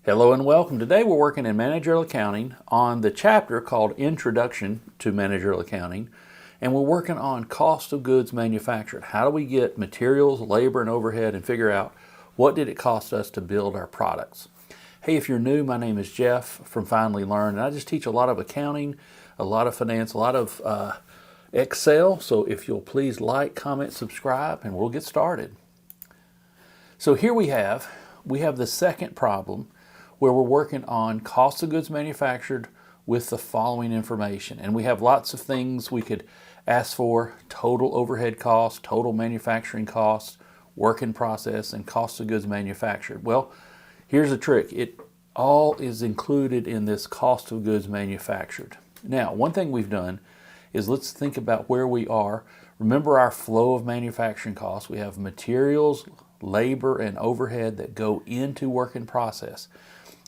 Hello and welcome. Today we're working in managerial accounting on the chapter called Introduction to Managerial Accounting, and we're working on cost of goods manufactured. How do we get materials, labor, and overhead and figure out what did it cost us to build our products? Hey, if you're new, my name is Jeff from Finally Learn, and I just teach a lot of accounting, a lot of finance, a lot of Excel. So if you'll please like, comment, subscribe, and we'll get started. So here we have the second problem where we're working on cost of goods manufactured with the following information. And we have lots of things we could ask for: total overhead costs, total manufacturing costs, work in process, and cost of goods manufactured. Well, here's the trick. It all is included in this cost of goods manufactured. Now, one thing we've done is let's think about where we are. Remember our flow of manufacturing costs. We have materials, labor, and overhead that go into work in process.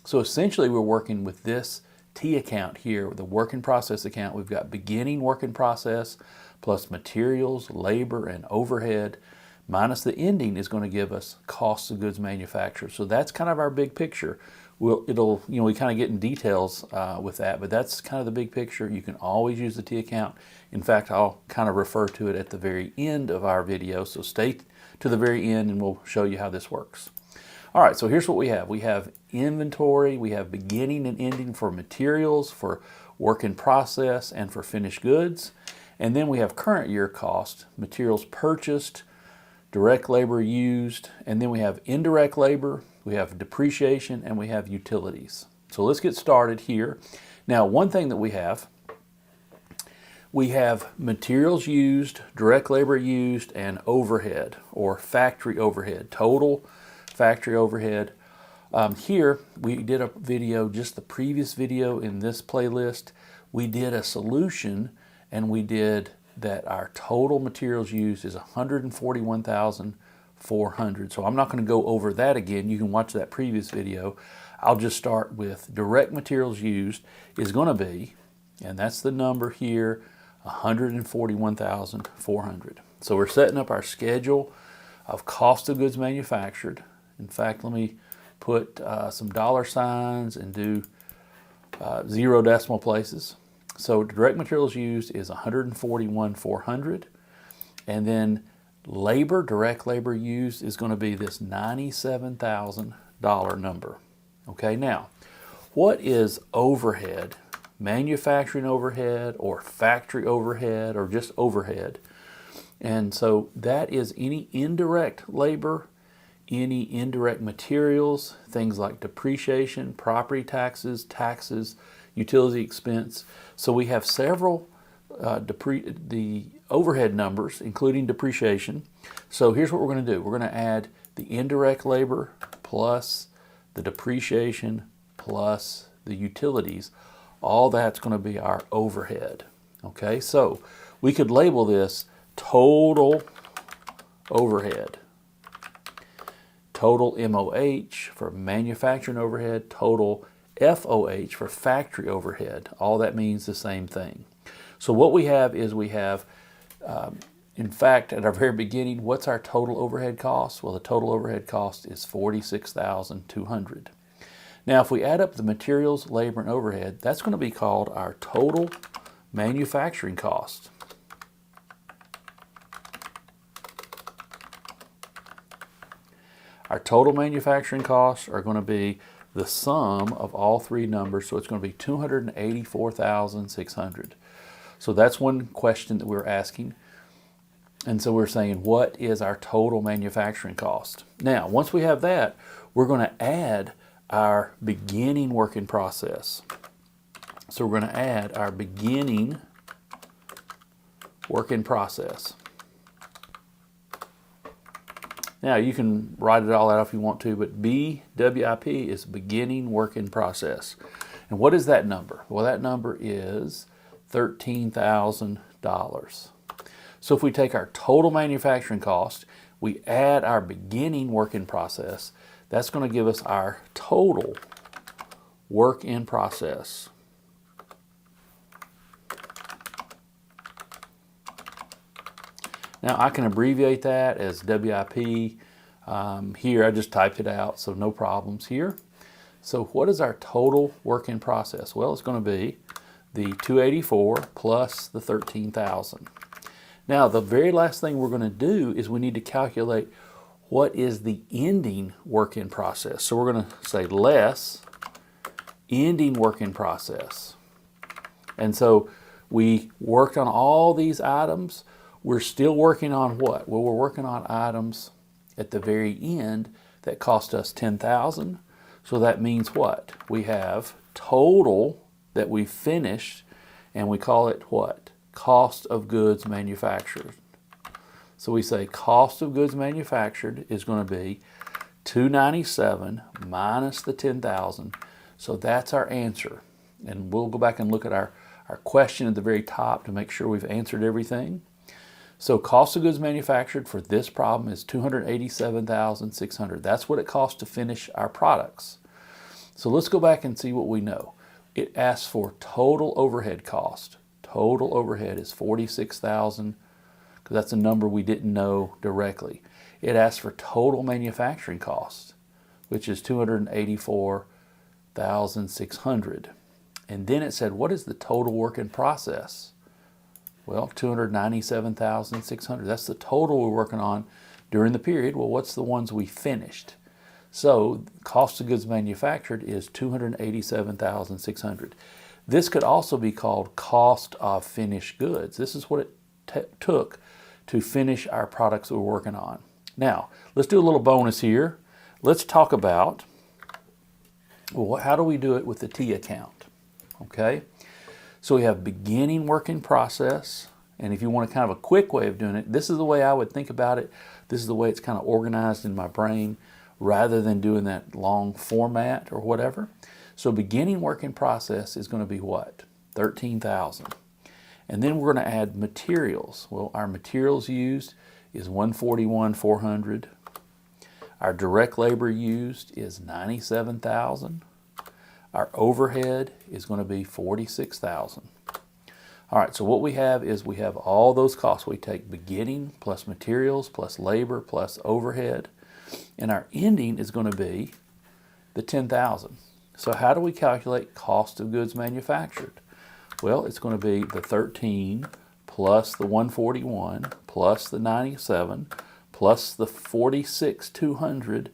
So essentially we're working with this T account here, the work in process account. We've got beginning work in process plus materials, labor, and overhead minus the ending is going to give us cost of goods manufactured. So that's kind of our big picture. We kind of get in details with that, but that's kind of the big picture. You can always use the T account. In fact, I'll kind of refer to it at the very end of our video. So stay to the very end and we'll show you how this works. All right, so here's what we have. We have inventory, we have beginning and ending for materials, for work in process, and for finished goods. And then we have current year cost, materials purchased, direct labor used, and then we have indirect labor, we have depreciation, and we have utilities. So let's get started here. Now, one thing that we have materials used, direct labor used, and overhead or factory overhead, total factory overhead. Here we did a video, just the previous video in this playlist, we did a solution and we did that our total materials used is 141,400. So I'm not going to go over that again. You can watch that previous video. I'll just start with direct materials used is going to be, and that's the number here, 141,400. So we're setting up our schedule of cost of goods manufactured. In fact, let me put some dollar signs and do 0 decimal places. So direct materials used is 141,400. And then labor, direct labor used is going to be this $97,000 number. Okay, now, what is overhead? Manufacturing overhead or factory overhead or just overhead? And so that is any indirect labor, any indirect materials, things like depreciation, property taxes, utility expense. So we have several the overhead numbers, including depreciation. So here's what we're going to do. We're going to add the indirect labor plus the depreciation plus the utilities. All that's going to be our overhead. Okay, so we could label this total overhead. Total MOH for manufacturing overhead, total FOH for factory overhead. All that means the same thing. So what we have is in fact, at our very beginning, what's our total overhead cost? Well, the total overhead cost is $46,200. Now, if we add up the materials, labor, and overhead, that's going to be called our total manufacturing cost. Our total manufacturing costs are going to be the sum of all three numbers, so it's going to be $284,600. So that's one question that we're asking. And so we're saying, what is our total manufacturing cost? Now, once we have that, we're going to add our beginning work in process. So we're going to add our beginning work in process. Now, you can write it all out if you want to, but BWIP is beginning work in process. And what is that number? Well, that number is $13,000. So if we take our total manufacturing cost, we add our beginning work in process, that's going to give us our total work in process. Now I can abbreviate that as WIP. Here I just typed it out, so no problems here. So what is our total work in process? Well, it's going to be the 284 plus the 13,000. Now, the very last thing we're going to do is we need to calculate what is the ending work in process. So we're going to say less ending work in process. And so we worked on all these items. We're still working on what? Well, we're working on items at the very end that cost us 10,000. So that means what? We have total that we finished, and we call it what? Cost of goods manufactured. So we say cost of goods manufactured is going to be 297 minus the 10,000. So that's our answer. And we'll go back and look at our question at the very top to make sure we've answered everything. So cost of goods manufactured for this problem is 287,600. That's what it costs to finish our products. So let's go back and see what we know. It asks for total overhead cost. Total overhead is 46,000, because that's a number we didn't know directly. It asks for total manufacturing cost, which is 284,600. And then it said, what is the total work in process? Well, 297,600. That's the total we're working on during the period. Well, what's the ones we finished? So cost of goods manufactured is 287,600. This could also be called cost of finished goods. This is what it took to finish our products that we're working on. Now, let's do a little bonus here. Let's talk about, well, how do we do it with the T account? Okay. So we have beginning work in process, and if you want kind of a quick way of doing it, this is the way I would think about it. This is the way it's kind of organized in my brain rather than doing that long format or whatever. So beginning work in process is going to be what? 13,000. And then we're going to add materials. Well, our materials used is 141,400. Our direct labor used is 97,000. Our overhead is going to be 46,000. All right, so what we have is we have all those costs. We take beginning plus materials plus labor plus overhead, and our ending is going to be the 10,000. So how do we calculate cost of goods manufactured? Well, it's going to be the 13 plus the 141 plus the 97 plus the 46,200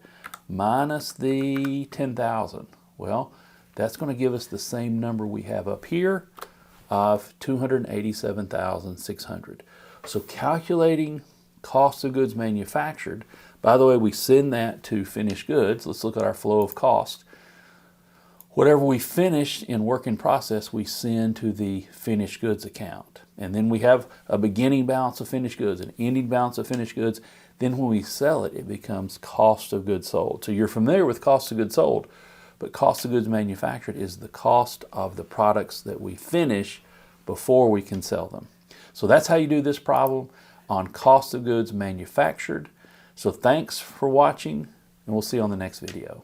minus the 10,000. Well, that's going to give us the same number we have up here of 287,600. So calculating cost of goods manufactured, by the way, we send that to finished goods. Let's look at our flow of cost. Whatever we finish in work in process, we send to the finished goods account. And then we have a beginning balance of finished goods, an ending balance of finished goods. Then when we sell it, it becomes cost of goods sold. So you're familiar with cost of goods sold, but cost of goods manufactured is the cost of the products that we finish before we can sell them. So that's how you do this problem on cost of goods manufactured. So thanks for watching, and we'll see you on the next video.